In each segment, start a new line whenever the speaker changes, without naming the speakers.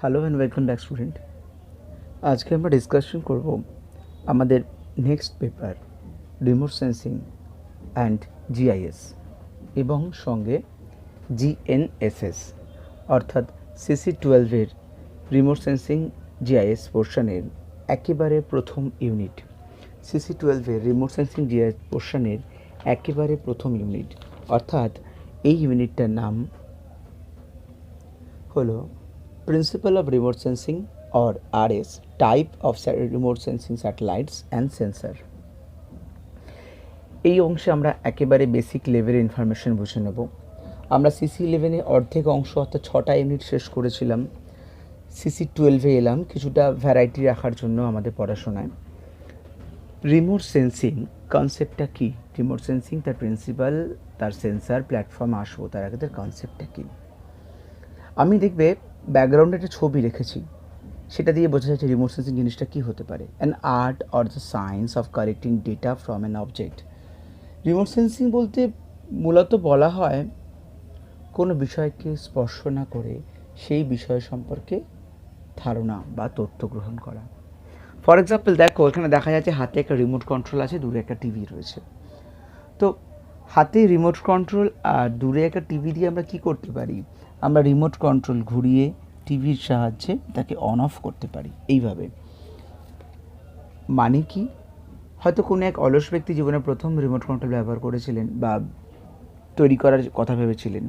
Hello and welcome back student. আজকে আমরা discussion করব আমাদের next paper remote sensing and GIS এবং সঙ্গে জিএনএসএস অর্থাৎ CC12-এর রিমোট সেন্সিং জিআইএস পোর্শনের একেবারে প্রথম ইউনিট। CC12-এর রিমোট সেন্সিং জিআইএস পোর্শনের একেবারে প্রথম ইউনিট, অর্থাৎ এই ইউনিটটার নাম হলো Principle of Remote Sensing or RS, Type of Remote Sensing Satellites and Sensor। এই অংশে আমরা একেবারে বেসিক লেভেলের ইনফরমেশন বুঝে নেব। আমরা CC11-এ অর্ধেক অংশ অর্থাৎ 6টা ইউনিট শেষ করেছিলাম। CC12-এ এলাম কিছুটা ভ্যারাইটি রাখার জন্য আমাদের পড়াশোনায়। রিমোট সেন্সিং কনসেপ্টটা কী, রিমোট সেন্সিং তার প্রিন্সিপাল, তার সেন্সার প্ল্যাটফর্ম আসবো, তার আগে তার কনসেপ্টটা কী। আমি দেখবে ব্যাকগ্রাউন্ডে একটা ছবি রেখেছি, সেটা দিয়ে বোঝা যাচ্ছে রিমোট সেন্সিং জিনিসটা কী হতে পারে। An art or the science of collecting data from an object. Remote sensing বলতে মূলত বলা হয় কোনো বিষয়কে স্পর্শ না করে সেই বিষয় সম্পর্কে ধারণা বা তথ্য গ্রহণ করা। ফর এক্সাম্পল দেখো, এখানে দেখা যাচ্ছে হাতে একটা রিমোট কন্ট্রোল আছে, দূরে একটা টিভি রয়েছে। তো হাতে রিমোট কন্ট্রোল আর দূরে একটা টিভি দিয়ে আমরা কি করতে পারি, আমরা রিমোট কন্ট্রোল ঘুরিয়ে টিভির সাহায্যে তাকে অন অফ করতে পারি এইভাবে। মানে কি, হয়তো কোনো এক অলস ব্যক্তি জীবনে প্রথম রিমোট কন্ট্রোল ব্যবহার করেছিলেন বা তৈরি করার কথা ভেবেছিলেন,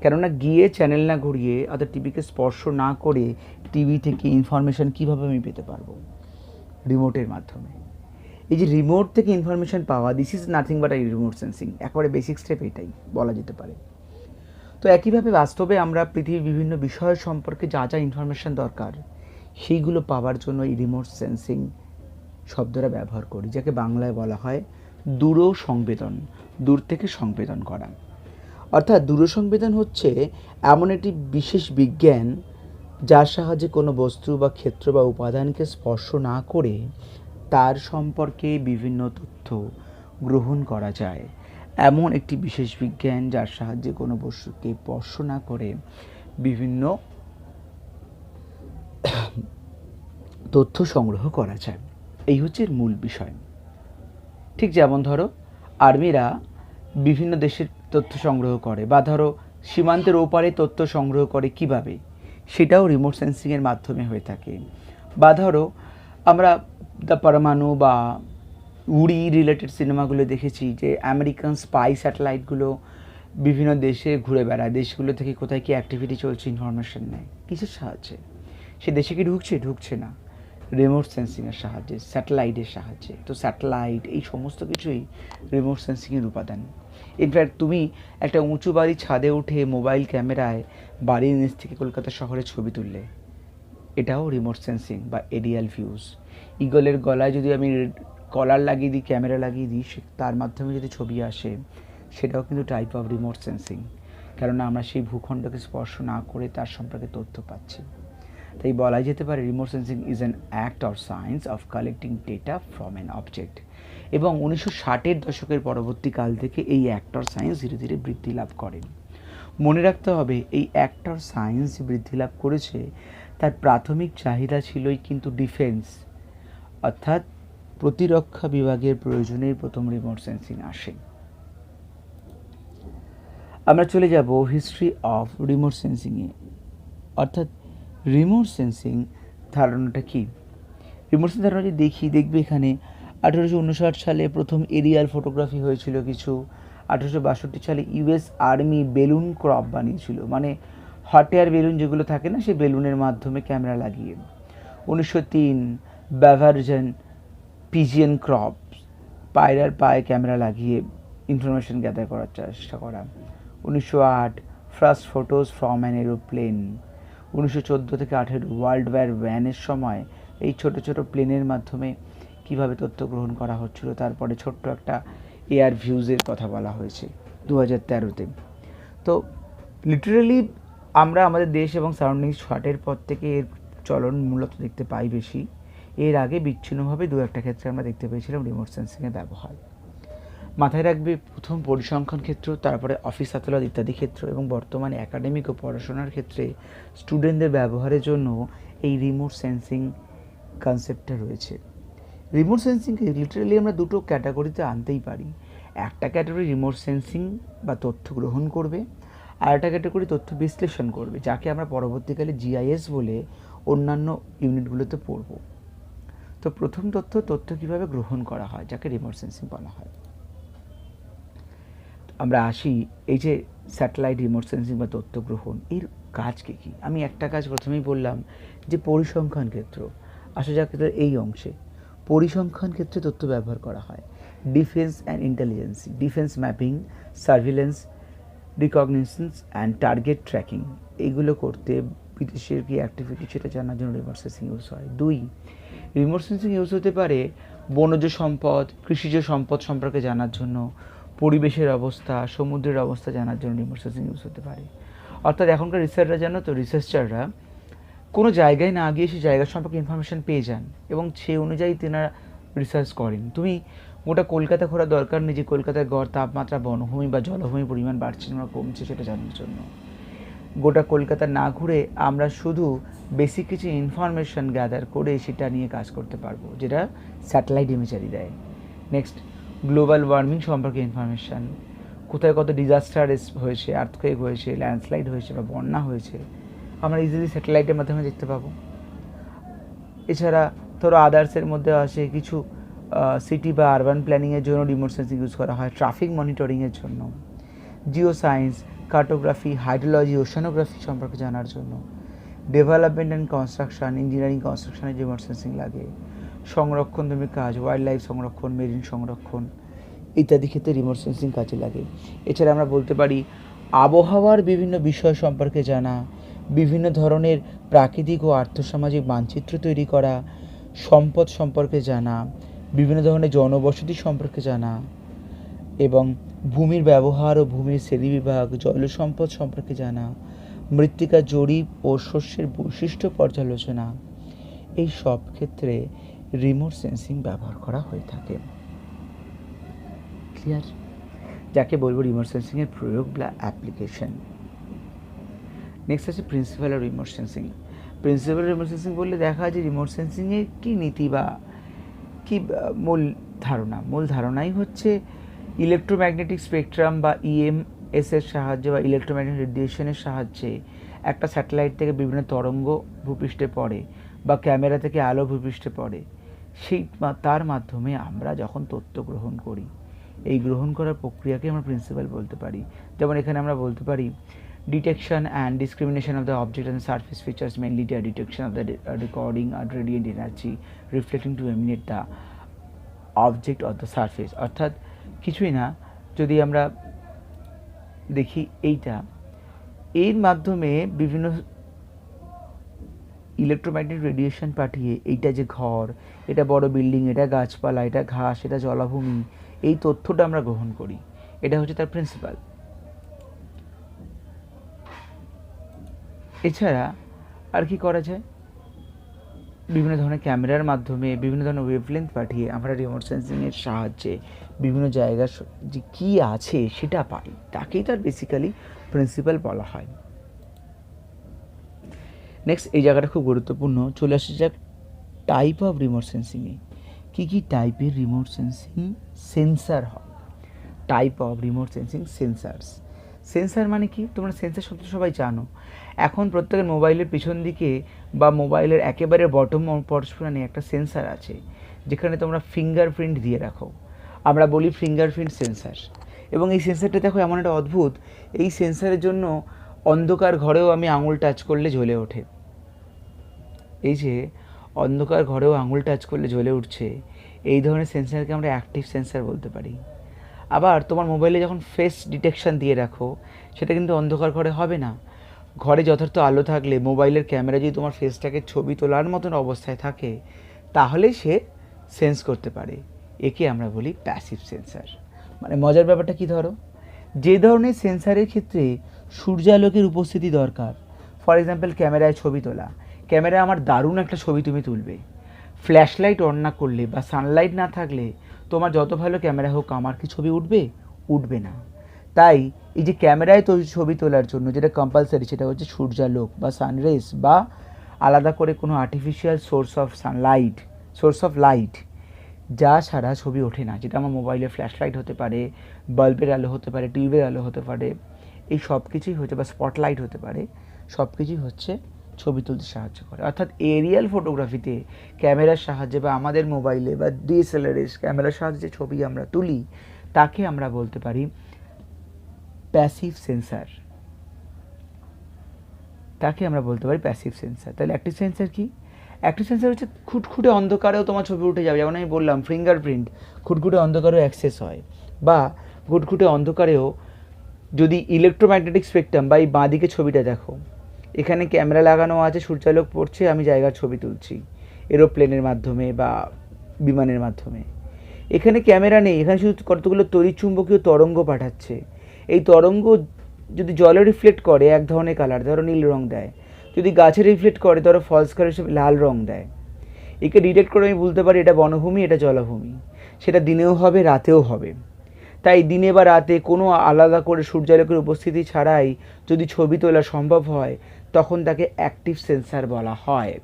কেননা গিয়ে চ্যানেল না ঘুরিয়ে অর্থাৎ টিভিকে স্পর্শ না করে টিভি থেকে ইনফরমেশান কীভাবে আমি পেতে পারবো, রিমোটের মাধ্যমে। এই যে রিমোট থেকে ইনফরমেশান পাওয়া, this is nothing but I remote sensing, একেবারে বেসিক স্টেপ এটাই বলা যেতে পারে। তো একইভাবে বাস্তবে আমরা পৃথিবীর বিভিন্ন বিষয় সম্পর্কে যা যা ইনফরমেশান দরকার সেইগুলো পাওয়ার জন্য এই রিমোট সেন্সিং শব্দটা ব্যবহার করি, যাকে বাংলায় বলা হয় দূর সংবেদন, দূর থেকে সংবেদন করা। অর্থাৎ দূর সংবেদন হচ্ছে এমন একটি বিশেষ বিজ্ঞান যার সাহায্যে কোনো বস্তু বা ক্ষেত্র বা উপাদানকে স্পর্শ না করে তার সম্পর্কে বিভিন্ন তথ্য গ্রহণ করা যায়। এমন একটি বিশেষ বিজ্ঞান যার সাহায্যে কোনো বস্তুকে স্পর্শ না করে বিভিন্ন তথ্য সংগ্রহ করা যায়। এই হচ্ছে এর মূল বিষয়। ঠিক যেমন ধরো আর্মিরা বিভিন্ন দেশের তথ্য সংগ্রহ করে, বা ধরো সীমান্তের ওপারে তথ্য সংগ্রহ করে কিভাবে, সেটাও রিমোট সেন্সিংয়ের মাধ্যমে হয়ে থাকে। বা ধরো আমরা দ্য পরমাণু বা উড়ি রিলেটেড সিনেমাগুলো দেখেছি যে আমেরিকান স্পাই স্যাটেলাইটগুলো বিভিন্ন দেশে ঘুরে বেড়ায়, দেশগুলো থেকে কোথায় কী অ্যাক্টিভিটি চলছে ইনফরমেশন নেয়। কিসের সাহায্যে? সে দেশে কি ঢুকছে না, রিমোট সেন্সিংয়ের সাহায্যে, স্যাটেলাইটের সাহায্যে। তো স্যাটেলাইট এই সমস্ত কিছুই রিমোট সেন্সিংয়ের উপাদান। ইনফ্যাক্ট তুমি একটা উঁচু বাড়ির ছাদে উঠে মোবাইল ক্যামেরায় বাড়ির নিচ থেকে কলকাতা শহরের ছবি তুললে, এটাও রিমোট সেন্সিং বা এরিয়াল ভিউজ। ঈগলের গলায় যদি আমি কলার লাগিয়ে দিই, ক্যামেরা লাগিয়ে দিই, তার মাধ্যমে যদি ছবি আসে, সেটাও কিন্তু টাইপ অফ রিমোট সেন্সিং, কেননা আমরা সেই ভূখণ্ডকে স্পর্শ না করে তার সম্পর্কে তথ্য পাচ্ছি। তাই বলা যেতে পারে remote sensing is an act or science of collecting data from an object. এবং 1960-এর দশকের পরবর্তীকাল থেকে এই অ্যাক্ট অর সায়েন্স ধীরে ধীরে বৃদ্ধি লাভ করে। মনে রাখতে হবে, এই অ্যাক্ট অর সায়েন্স বৃদ্ধি লাভ করেছে, তার প্রাথমিক চাহিদা ছিলই কিন্তু ডিফেন্স, অর্থাৎ প্রতিরক্ষা বিভাগের প্রয়োজনেই প্রথম রিমোট সেন্সিং আসে। আমরা চলে যাব হিস্ট্রি অফ রিমোট সেন্সিংয়ে। অর্থাৎ রিমোট সেন্সিং ধারণাটা কী, রিমোট সেন্সিং ধারণা যদি দেখবে এখানে 1859 সালে প্রথম এরিয়াল ফটোগ্রাফি হয়েছিল কিছু। 1862 সালে US আর্মি বেলুন ক্রপ বানিয়েছিল, মানে হট এয়ার বেলুন যেগুলো থাকে না, সেই বেলুনের মাধ্যমে ক্যামেরা লাগিয়ে। 1903 ব্যাভারজেন পিজিয়ন ক্রপ, পায়রার পায়ে ক্যামেরা লাগিয়ে ইনফরমেশন গ্যাদার করার চেষ্টা করা। 1908 first photos from an aeroplane. 1914 থেকে 18 ওয়ার্ল্ড ওয়ার I সময় এই ছোট ছোট প্লেনের মাধ্যমে কিভাবে তথ্য গ্রহণ করা হচ্ছিল। তারপরে ছোট্ট একটা এয়ার ভিউজের কথা বলা হয়েছে 2013-তে। তো লিটারালি আমরা আমাদের দেশ এবং সারাউন্ডিং 60-এর পর থেকে এর চলন মূলত দেখতে পাই বেশি। এর আগে বিচ্ছিন্নভাবে দু একটা ক্ষেত্রে আমরা দেখতে পেয়েছিলাম রিমোট সেন্সিংয়ের ব্যবহার। মাথায় রাখবে প্রথম পরিসংখ্যান ক্ষেত্র, তারপরে অফিস আদালত ইত্যাদি ক্ষেত্র এবং বর্তমানে একাডেমিক ও পড়াশোনার ক্ষেত্রে স্টুডেন্টদের ব্যবহারের জন্য এই রিমোট সেন্সিং কনসেপ্টটা রয়েছে। রিমোট সেন্সিংকে লিটারালি আমরা দুটো ক্যাটাগরিতে আনতেই পারি। একটা ক্যাটাগরি রিমোট সেন্সিং বা তথ্য গ্রহণ করবে, আর একটা ক্যাটাগরি তথ্য বিশ্লেষণ করবে, যাকে আমরা পরবর্তীকালে জিআইএস বলে অন্যান্য ইউনিটগুলোতে পড়ব। তো প্রথম তথ্য কীভাবে গ্রহণ করা হয়, যাকে রিমোট সেন্সিং বলা হয়। আমরা আসি এই যে স্যাটেলাইট রিমোট সেন্সিং বা তথ্য গ্রহণ, এর কাজ কী। আমি একটা কাজ প্রথমেই বললাম যে পরিসংখ্যান ক্ষেত্র। আসা যাক এই অংশে পরিসংখ্যান ক্ষেত্রে তথ্য ব্যবহার করা হয়। Defence and intelligence, defence mapping, surveillance, recognitions and target tracking, এইগুলো করতে বিদেশের কি অ্যাক্টিভিটি সেটা জানার জন্য রিমোট সেন্সিং ইউজ হয়। 2, রিমোট সেন্সিং ইউজ হতে পারে বনজ সম্পদ, কৃষিজ সম্পদ সম্পর্কে জানার জন্য, পরিবেশের অবস্থা, সমুদ্রের অবস্থা জানার জন্য রিমোট সেন্সিং ইউজ হতে পারে। অর্থাৎ এখনকার রিসার্চাররা কোনো জায়গায় না গিয়ে সেই জায়গা সম্পর্কে ইনফরমেশান পেয়ে যান এবং সেই অনুযায়ী তেনারা রিসার্চ করেন। তুমি গোটা কলকাতা ঘোরার দরকার নেই যে কলকাতার গড় তাপমাত্রা, বনভূমি বা জলভূমির পরিমাণ বাড়ছে না কমছে সেটা জানার জন্য। গোটা কলকাতা না ঘুরে আমরা শুধু বেসিক কিছু ইনফরমেশান গ্যাদার করে সেটা নিয়ে কাজ করতে পারবো, যেটা স্যাটেলাইট ইমেজারি দেয়। নেক্সট, গ্লোবাল ওয়ার্মিং সম্পর্কে ইনফরমেশান, কোথায় কত ডিজাস্টার হয়েছে, আর্থকুয়েক হয়েছে, ল্যান্ডস্লাইড হয়েছে বা বন্যা হয়েছে, আমরা ইজিলি স্যাটেলাইটের মাধ্যমে দেখতে পাবো। এছাড়া ধরো আদার্সের মধ্যে আসে কিছু সিটি বা আরবান প্ল্যানিংয়ের জন্য রিমোট সেন্সিং ইউজ করা হয়, ট্রাফিক মনিটরিংয়ের জন্য, Jio science, cartography, hydrology, oceanography সম্পর্কে জানার জন্য, ডেভেলপমেন্ট অ্যান্ড কনস্ট্রাকশন, ইঞ্জিনিয়ারিং কনস্ট্রাকশনে রিমোট সেন্সিং লাগে, সংরক্ষণধর্মী কাজ, ওয়াইল্ড লাইফ সংরক্ষণ, মেরিন সংরক্ষণ ইত্যাদি ক্ষেত্রে রিমোট সেন্সিং কাজে লাগে। এছাড়া আমরা বলতে পারি আবহাওয়ার বিভিন্ন বিষয় সম্পর্কে জানা, বিভিন্ন ধরনের প্রাকৃতিক ও আর্থসামাজিক মানচিত্র তৈরি করা, সম্পদ সম্পর্কে জানা, বিভিন্ন ধরনের জনবসতি সম্পর্কে জানা এবং ভূমির ব্যবহার ও ভূমির শ্রেণীবিভাগ, জল সম্পদ সম্পর্কে জানা, মৃত্তিকা জরিপ ও শস্যের বৈশিষ্ট্য পর্যালোচনা, এই সব ক্ষেত্রে রিমোট সেন্সিং ব্যবহার করা হয়ে থাকে। ক্লিয়ার? যাকে বলবো রিমোট সেন্সিংয়ের প্রয়োগ বা অ্যাপ্লিকেশন। নেক্সট আছে principal of remote sensing. Principal remote sensing বললে দেখা যায় যে রিমোট সেন্সিংয়ের কী নীতি বা কী মূল ধারণা। মূল ধারণাই হচ্ছে ইলেকট্রোম্যাগনেটিক স্পেকট্রাম বা ইএমএসের সাহায্যে বা ইলেকট্রোম্যাগনেটিক রেডিয়েশনের সাহায্যে একটা স্যাটেলাইট থেকে বিভিন্ন তরঙ্গ ভূপৃষ্ঠে পড়ে বা ক্যামেরা থেকে আলো ভূপৃষ্ঠে পড়ে, তার মাধ্যমে আমরা যখন তথ্য গ্রহণ করি, এই গ্রহণ করার প্রক্রিয়াকে আমরা প্রিন্সিপাল বলতে পারি। যেমন এখানে আমরা বলতে পারি detection and discrimination of the object and surface features, mainly detection of the recording আর radiant energy reflecting to emanate the object of the surface. অর্থাৎ কিছুই না, যদি আমরা দেখি এর মাধ্যমে বিভিন্ন ইলেকট্রোম্যাগনেটিক রেডিয়েশন পাঠিয়ে এইটা যে ঘর, এটা বড় বিল্ডিং, এটা গাছপালা, এটা ঘাস, এটা জলাভূমি, এই তথ্যটা আমরা গ্রহণ করি। এটা হচ্ছে তার প্রিন্সিপাল। এছাড়া আর কি করা যায়? বিভিন্ন ধরনের ক্যামেরার মাধ্যমে বিভিন্ন ধরনের ওয়েভলেন্থ পাঠিয়ে আমরা রিমোট সেন্সিংয়ের সাহায্যে বিভিন্ন জায়গার যে কী আছে সেটা পাই, তাকেই তার বেসিক্যালি প্রিন্সিপাল বলা হয়। নেক্সট, এই জায়গাটা খুব গুরুত্বপূর্ণ। চলে আসে যাক টাইপ অফ রিমোট সেন্সিংয়ে। কী কী টাইপের রিমোট সেন্সিং সেন্সার হয়? Type of remote sensing sensors. Sensor মানে কি? তোমরা সেন্সার শব্দ সবাই জানো। এখন প্রত্যেকের মোবাইলের পিছন দিকে বা মোবাইলের একেবারে বটম পর্শনে একটা সেন্সার আছে, যেখানে তোমরা ফিঙ্গারপ্রিন্ট দিয়ে রাখো। আমরা বলি ফিঙ্গারপ্রিন্ট সেন্সার। এবং এই সেন্সারটা দেখো এমন একটা অদ্ভুত, এই সেন্সারের জন্য অন্ধকার ঘরেও আমি আঙুল টাচ করলে জ্বলে ওঠে। এই যে অন্ধকার ঘরেও আঙুল টাচ করলে জ্বলে উঠছে, এই ধরনের সেন্সারকে আমরা অ্যাক্টিভ সেন্সার বলতে পারি। আবার তোমার মোবাইলে যখন ফেস ডিটেকশন দিয়ে রাখো, সেটা কিন্তু অন্ধকার ঘরে হবে না। ঘরে যথার্থ আলো থাকলে মোবাইলের ক্যামেরা যদি তোমার ফেসটাকে ছবি তোলার মতন অবস্থায় থাকে, তাহলে সে সেন্স করতে পারে। একে আমরা বলি প্যাসিভ সেন্সার। মানে মজার ব্যাপারটা কি, ধরো যে ধরনের সেন্সারের ক্ষেত্রে সূর্যালোকের উপস্থিতি দরকার, ফর এক্সাম্পল ক্যামেরায় ছবি তোলা, ক্যামেরায় আমার দারুণ একটা ছবি তুমি তুলবে, ফ্ল্যাশ লাইট অন না করলে বা সানলাইট না থাকলে তোমার যত ভালো ক্যামেরা হোক আমার কি ছবি উঠবে? উঠবে না। তাই এই যে ক্যামেরায় ছবি তোলার জন্য যেটা কম্পালসারি, সেটা হচ্ছে সূর্যালোক বা সানরেজ বা আলাদা করে কোনো আর্টিফিশিয়াল সোর্স অফ লাইট যা ছাড়া ছবি ওঠে না। যেটা আমার মোবাইলে ফ্ল্যাশ লাইট হতে পারে, বাল্বের আলো হতে পারে, টিউবের আলো হতে পারে, এই সব কিছুই হচ্ছে, বা স্পটলাইট হতে পারে, সব কিছুই হচ্ছে ছবি তুলতে সাহায্য করে। অর্থাৎ এরিয়াল ফটোগ্রাফিতে ক্যামেরার সাহায্যে বা আমাদের মোবাইলে বা ডিএসএলআর ক্যামেরার সাহায্যে ছবি আমরা তুলি, তাকে আমরা বলতে পারি প্যাসিভ সেন্সার। তাহলে অ্যাক্টিভ সেন্সার কি? অ্যাক্টিভ সেন্সার হচ্ছে খুটখুটে অন্ধকারেও তোমার ছবি উঠে যাবে। যেমন আমি বললাম ফিঙ্গারপ্রিন্ট খুটখুটে অন্ধকারেও অ্যাক্সেস হয়, বা খুটখুটে অন্ধকারেও যদি ইলেকট্রোম্যাগনেটিক স্পেকট্রাম বা এই বাঁদিকে ছবিটা দেখো, এখানে ক্যামেরা লাগানো আছে, সূর্যালোক পড়ছে, আমি জায়গার ছবি তুলছি এরোপ্লেনের মাধ্যমে বা বিমানের মাধ্যমে। এখানে ক্যামেরা নেই, এখানে শুধু কতগুলো তড়িৎচুম্বকীয় তরঙ্গ পাঠাচ্ছে। এই তরঙ্গ যদি জলে রিফ্লেক্ট করে এক ধরনের কালার, ধরো নীল রং দেয়, যদি গাছে রিফ্লেক্ট করে ধরো ফলস কালার হিসেবে লাল রং দেয়। একে ডিটেক্ট করে আমি বলতে পারি এটা বনভূমি, এটা জলাভূমি। সেটা দিনেও হবে, রাতেও হবে। তাই দিনে বা রাতে কোনো আলাদা করে সূর্যালোকের উপস্থিতি ছাড়াই যদি ছবি তোলা সম্ভব হয়, তখন তাকে অ্যাক্টিভ সেন্সার বলা হয়।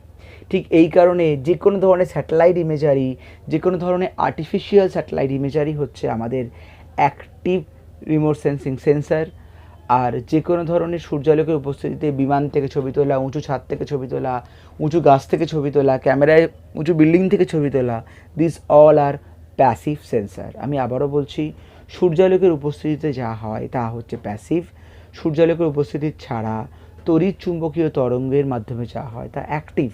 ঠিক এই কারণে যে কোনো ধরনের স্যাটেলাইট ইমেজারি, যে কোনো ধরনের আর্টিফিশিয়াল স্যাটেলাইট ইমেজারি হচ্ছে আমাদের অ্যাক্টিভ রিমোট সেন্সিং সেন্সার। আর যে কোনো ধরনের সূর্যালোকের উপস্থিতিতে বিমান থেকে ছবি তোলা, উঁচু ছাদ থেকে ছবি তোলা, উঁচু গাছ থেকে ছবি তোলা, ক্যামেরায় উঁচু বিল্ডিং থেকে ছবি তোলা, this all are passive sensor. আমি আবারও বলছি, সূর্যালোকের উপস্থিতিতে যা হয় তা হচ্ছে প্যাসিভ। সূর্যালোকের উপস্থিতি ছাড়া তড়িৎ চুম্বকীয় তরঙ্গের মাধ্যমে যা হয় তা অ্যাক্টিভ।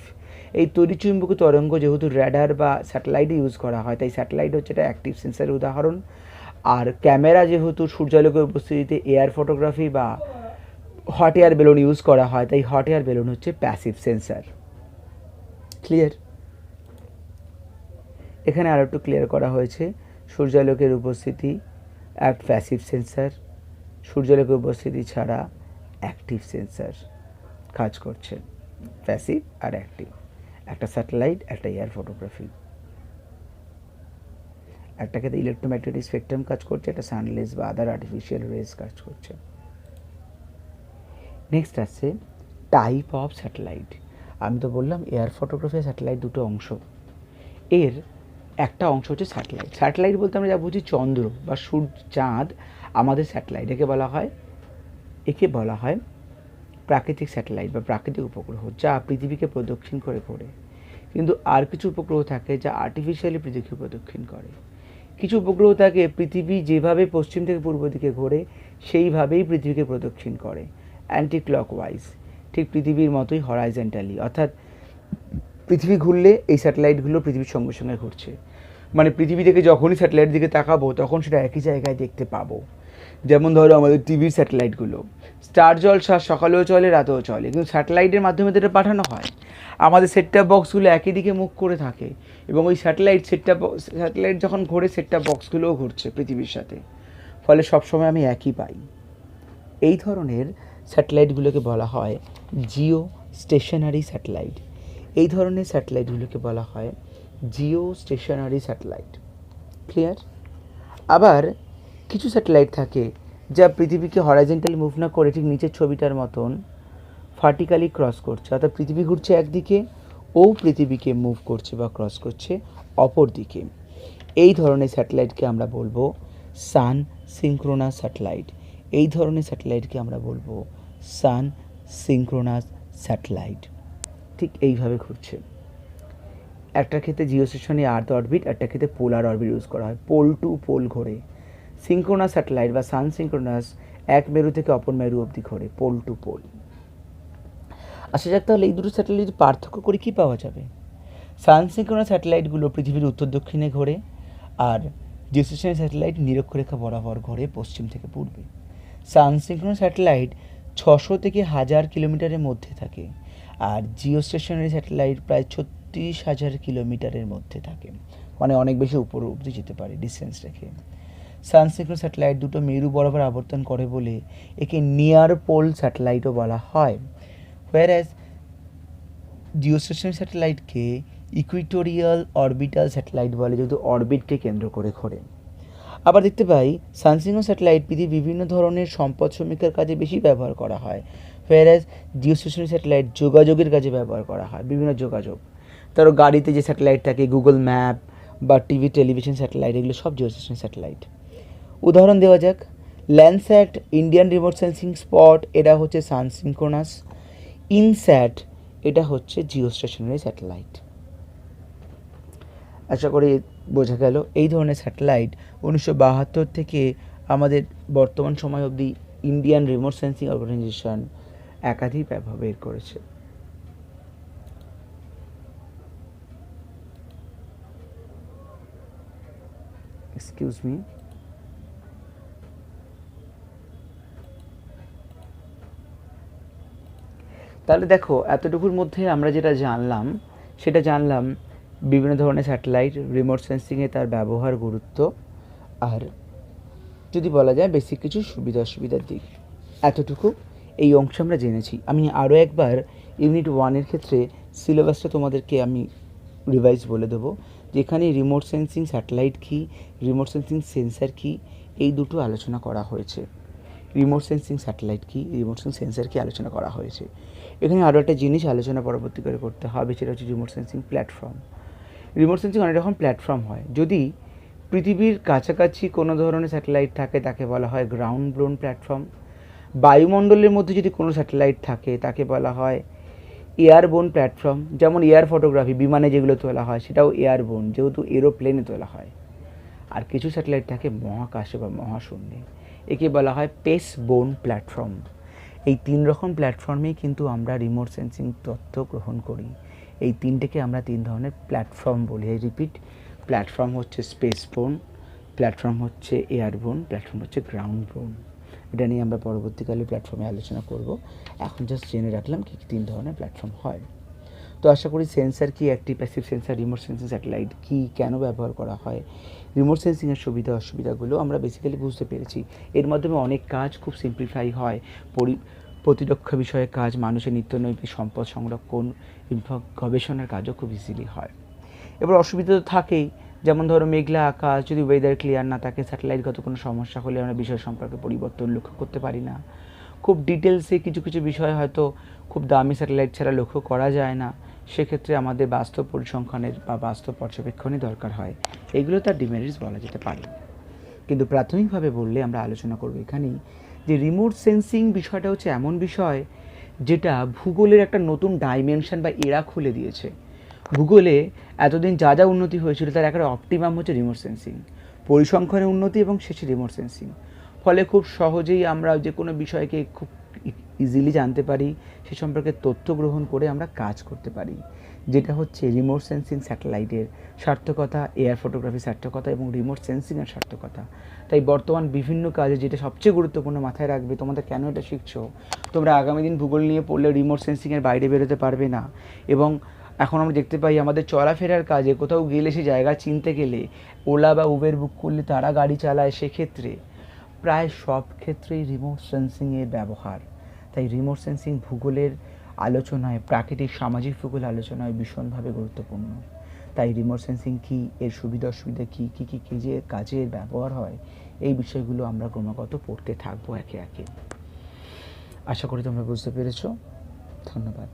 এই তড়িৎ চুম্বকীয় তরঙ্গ যেহেতু র্যাডার বা স্যাটেলাইটে ইউজ করা হয়, তাই স্যাটেলাইট হচ্ছে এটা অ্যাক্টিভ সেন্সারের উদাহরণ। আর ক্যামেরা যেহেতু সূর্যালোকের উপস্থিতিতে এয়ার ফটোগ্রাফি বা হট এয়ার বেলুন ইউজ করা হয়, তাই হট এয়ার বেলুন হচ্ছে প্যাসিভ সেন্সার। ক্লিয়ার? এখানে আরও একটু ক্লিয়ার করা হয়েছে, সূর্যালোকের উপস্থিতি এক প্যাসিভ সেন্সার, সূর্যালোকের উপস্থিতি ছাড়া অ্যাক্টিভ সেন্সার কাজ করছে। প্যাসিভ আর অ্যাক্টিভ, একটা স্যাটেলাইট, একটা এয়ার ফটোগ্রাফি। একটা ক্ষেত্রে ইলেকট্রোম্যাগনেটিক স্পেকট্রাম কাজ করছে, একটা সানলেস বা আদার আর্টিফিশিয়াল রেজ কাজ করছে। নেক্সট আসছে টাইপ অফ স্যাটেলাইট। আমি তো বললাম এয়ার ফটোগ্রাফি আর স্যাটেলাইট দুটো অংশ। এর একটা অংশ হচ্ছে স্যাটেলাইট। স্যাটেলাইট বলতে আমরা যা বুঝি চন্দ্র বা চাঁদ আমাদের স্যাটেলাইট। একে বলা হয় প্রাকৃতিক স্যাটেলাইট বা প্রাকৃতিক উপগ্রহ, যা পৃথিবীকে প্রদক্ষিণ করে ঘোরে। কিন্তু আর কিছু উপগ্রহ থাকে যা আর্টিফিশিয়ালি পৃথিবীকে প্রদক্ষিণ করে। কিছু উপগ্রহ থাকে পৃথিবী যেভাবে পশ্চিম থেকে পূর্ব দিকে ঘোরে সেইভাবেই পৃথিবীকে প্রদক্ষিণ করে, অ্যান্টি ক্লকওয়াইজ, ঠিক পৃথিবীর মতোই হরাইজেন্টালি। অর্থাৎ পৃথিবী ঘুরলে এই স্যাটেলাইটগুলো পৃথিবীর সঙ্গে সঙ্গে ঘুরছে। মানে পৃথিবী থেকে যখনই স্যাটেলাইট দিকে তাকাবো তখন সেটা একই জায়গায় দেখতে পাবো। যেমন ধরো আমাদের টিভির স্যাটেলাইটগুলো, স্টার জলসা সকালেও চলে, রাতেও চলে, কিন্তু স্যাটেলাইটের মাধ্যমে তো এটা পাঠানো হয়। আমাদের সেটটপ বক্সগুলো একই দিকে মুখ করে থাকে, এবং ওই স্যাটেলাইট যখন ঘোরে সেটটপ বক্সগুলোও ঘুরছে পৃথিবীর সাথে, ফলে সবসময় আমি একই পাই। এই ধরনের স্যাটেলাইটগুলোকে বলা হয় জিও স্টেশনারি স্যাটেলাইট। এই ধরনের স্যাটেলাইটগুলোকে বলা হয় জিও স্টেশনারি স্যাটেলাইট। ক্লিয়ার? আবার কিছু স্যাটেলাইট থাকে যা পৃথিবীকে হরাইজেন্টালি মুভ না করে ঠিক নিচের ছবিটার মতন ভার্টিক্যালি ক্রস করছে, অর্থাৎ পৃথিবী ঘুরছে একদিকে ও পৃথিবীকে মুভ করছে বা ক্রস করছে অপর দিকে। এই ধরনের স্যাটেলাইটকে আমরা বলবো সান সিঙ্ক্রোনাস স্যাটেলাইট। এই ধরনের স্যাটেলাইটকে আমরা বলবো সান সিঙ্ক্রোনাস স্যাটেলাইট। ঠিক এইভাবে ঘুরছে। একটা ক্ষেত্রে জিওস্টেশনারি আর্থ অরবিট, একটা ক্ষেত্রে পোলার অরবিট ইউজ করা হয়, পোল টু পোল ঘোরে। সিঙ্ক্রোনাস স্যাটেলাইট বা সান সিঙ্ক্রোনাস এক মেরু থেকে অপর মেরু অবধি ঘোরে, পোল টু পোল। আচ্ছা যাক, তাহলে এই দুটো স্যাটেলাইট পার্থক্য করে কী পাওয়া যাবে? সান সিঙ্ক্রোনাস স্যাটেলাইটগুলো পৃথিবীর উত্তর দক্ষিণে ঘোরে, আর জিওস্টেশনারি স্যাটেলাইট নিরক্ষরেখা বরাবর ঘোরে পশ্চিম থেকে পূর্বে। সান সিঙ্ক্রোনাস স্যাটেলাইট 600 থেকে 1000 কিলোমিটারের মধ্যে থাকে, আর জিওস্টেশনারি স্যাটেলাইট প্রায় 36,000 কিলোমিটারের মধ্যে থাকে, মানে অনেক বেশি উপর অবধি যেতে পারে ডিস্টেন্স রেখে। সান সিঙ্ক্রোনাস স্যাটেলাইট দুটো মেরু বরাবর আবর্তন করে বলে একে নিয়ার পোল স্যাটেলাইটও বলা হয়, whereas জিওস্টেশনারি স্যাটেলাইটকে ইকুইটোরিয়াল অরবিটাল স্যাটেলাইট বলে, যেহেতু অরবিটকে কেন্দ্র করে ঘোরে। আবার দেখতে পাই সানসিঙ্গো স্যাটেলাইট পৃথিবীর বিভিন্ন ধরনের সম্পদ সমীক্ষার কাজে বেশি ব্যবহার করা হয়, ফেরাস জিওস্টেশনারি স্যাটেলাইট যোগাযোগের কাজে ব্যবহার করা হয়, বিভিন্ন যোগাযোগ। ধরো গাড়িতে যে স্যাটেলাইট থাকে, গুগল ম্যাপ বা টিভি টেলিভিশন স্যাটেলাইট, এগুলো সব জিওস্টেশনারি স্যাটেলাইট। উদাহরণ দেওয়া যাক, ল্যান্ডস্যাট ইন্ডিয়ান রিমোট সেন্সিং স্পট, এটা হচ্ছে সানসিনক্রোনাস। ইনস্যাট এটা হচ্ছে জিওস্টেশনারি স্যাটেলাইট। আশা করি বোঝা গেল। এই ধরনের স্যাটেলাইট 1972 থেকে আমাদের বর্তমান সময় অবধি ইন্ডিয়ান রিমোট সেন্সিং অর্গানাইজেশন একাধিক বের করেছে। Excuse me. তাহলে দেখো, এতটুকুর মধ্যে আমরা যেটা জানলাম সেটা জানলাম বিভিন্ন ধরনের স্যাটেলাইট, রিমোট সেন্সিংয়ে তার ব্যবহার, গুরুত্ব, আর যদি বলা যায় বেসিক কিছু সুবিধা অসুবিধার দিক। এতটুকু এই অংশে আমরা জেনেছি। আমি আরও একবার ইউনিট 1-এর ক্ষেত্রে সিলেবাসটা তোমাদেরকে আমি রিভাইজ বলে দেবো, যেখানে রিমোট সেন্সিং স্যাটেলাইট কী, রিমোট সেন্সিং সেন্সার কী, এই দুটো আলোচনা করা হয়েছে। রিমোট সেন্সিং স্যাটেলাইট কী, রিমোট সেন্সিং সেন্সার কী আলোচনা করা হয়েছে। এখানে আরও একটা জিনিস আলোচনা পরবর্তী করে করতে হবে, সেটা হচ্ছে remote sensing platform. Remote sensing অনেক রকম প্ল্যাটফর্ম হয়। যদি পৃথিবীর কাছাকাছি কোনো ধরনের স্যাটেলাইট থাকে তাকে বলা হয় গ্রাউন্ড ব্লোন প্ল্যাটফর্ম। বায়ুমণ্ডলের মধ্যে যদি কোনো স্যাটেলাইট থাকে তাকে বলা হয় এয়ারবোন প্ল্যাটফর্ম। যেমন এয়ার ফটোগ্রাফি, বিমানে যেগুলো তোলা হয় সেটাও এয়ারবোন, যেহেতু এরোপ্লেনে তোলা হয়। আর কিছু স্যাটেলাইট থাকে মহাকাশে বা মহাশূন্যে, একে বলা হয় পেসবোন প্ল্যাটফর্ম। এই 3 রকম প্ল্যাটফর্মেই কিন্তু আমরা রিমোট সেন্সিং তথ্য গ্রহণ করি। এই 3টেকে আমরা 3 ধরনের প্ল্যাটফর্ম বলি। এই রিপিট, প্ল্যাটফর্ম হচ্ছে স্পেসবোন, প্ল্যাটফর্ম হচ্ছে এয়ারবোন, প্ল্যাটফর্ম হচ্ছে গ্রাউন্ড বোন। এটা নিয়ে আমরা পরবর্তীকালে প্ল্যাটফর্মে আলোচনা করব। এখন জাস্ট জেনে রাখলাম কী কী 3 ধরনের প্ল্যাটফর্ম হয়। তো আশা করি সেন্সার কি, active passive sensor, remote sensing satellite কী, কেন ব্যবহার করা হয়, রিমোট সেন্সিংয়ের সুবিধা অসুবিধাগুলো আমরা বেসিক্যালি বুঝতে পেরেছি। এর মাধ্যমে অনেক কাজ খুব সিম্পলিফাই হয়। প্রতিরক্ষা বিষয়ে কাজ, মানুষের নিত্যনৈমিক সম্পদ সংরক্ষণ, গবেষণার কাজও খুব ইজিলি হয়। এবার অসুবিধা তো থাকেই, যেমন ধরো মেঘলা আকাশ, যদি ওয়েদার ক্লিয়ার না থাকে, স্যাটেলাইটগত কোনো সমস্যা হলে আমরা বিষয় সম্পর্কে পরিবর্তন লক্ষ্য করতে পারি না। খুব ডিটেলসে কিছু কিছু বিষয় হয়তো খুব দামি স্যাটেলাইট ছাড়া লক্ষ্য করা যায় না, সেক্ষেত্রে আমাদের বাস্তব পরিসংখ্যানের বা বাস্তব পর্যবেক্ষণই দরকার হয়। এইগুলো তার ডিমেরিটস বলা যেতে পারে। কিন্তু প্রাথমিকভাবে বললে আমরা আলোচনা করব এখানেই যে রিমোট সেন্সিং বিষয়টা হচ্ছে এমন বিষয় যেটা ভূগোলের একটা নতুন ডাইমেনশন বা এরা খুলে দিয়েছে। ভূগোলে এতদিন যা যা উন্নতি হয়েছিল তার একটা অপটিমাম হচ্ছে রিমোট সেন্সিং, পরিসংখ্যানের উন্নতি এবং শেষে রিমোট সেন্সিং। ফলে খুব সহজেই আমরা যে কোনো বিষয়কে খুব ইজিলি জানতে পারি, সে সম্পর্কে তথ্য গ্রহণ করে আমরা কাজ করতে পারি, যেটা হচ্ছে রিমোট সেন্সিং স্যাটেলাইটের সার্থকতা, এয়ার ফটোগ্রাফির সার্থকতা এবং রিমোট সেন্সিংয়ের সার্থকতা। তাই বর্তমান বিভিন্ন কাজে যেটা সবচেয়ে গুরুত্বপূর্ণ মাথায় রাখবে, তোমাদের কেন এটা শিখছো, তোমরা আগামী দিন ভূগোল নিয়ে পড়লে রিমোট সেন্সিংয়ের বাইরে বেরোতে পারবে না। এবং এখন আমরা দেখতে পাই আমাদের চলাফেরার কাজে কোথাও গেলে, সে জায়গা চিনতে গেলে ওলা বা উবের বুক করলে তারা গাড়ি চালায়, সেক্ষেত্রে প্রায় সব ক্ষেত্রেই রিমোট সেন্সিংয়ের ব্যবহার। তাই রিমোট সেন্সিং ভূগোলের আলোচনায়, প্রাকৃতিক সামাজিক ভূগোল আলোচনায় ভীষণভাবে গুরুত্বপূর্ণ। তাই রিমোট সেন্সিং কী, এর সুবিধা অসুবিধা কী, কী কী কী যে কাজের ব্যবহার হয়, এই বিষয়গুলো আমরা ক্রমাগত পড়তে থাকবো একে একে। আশা করি তোমরা বুঝতে পেরেছো। ধন্যবাদ।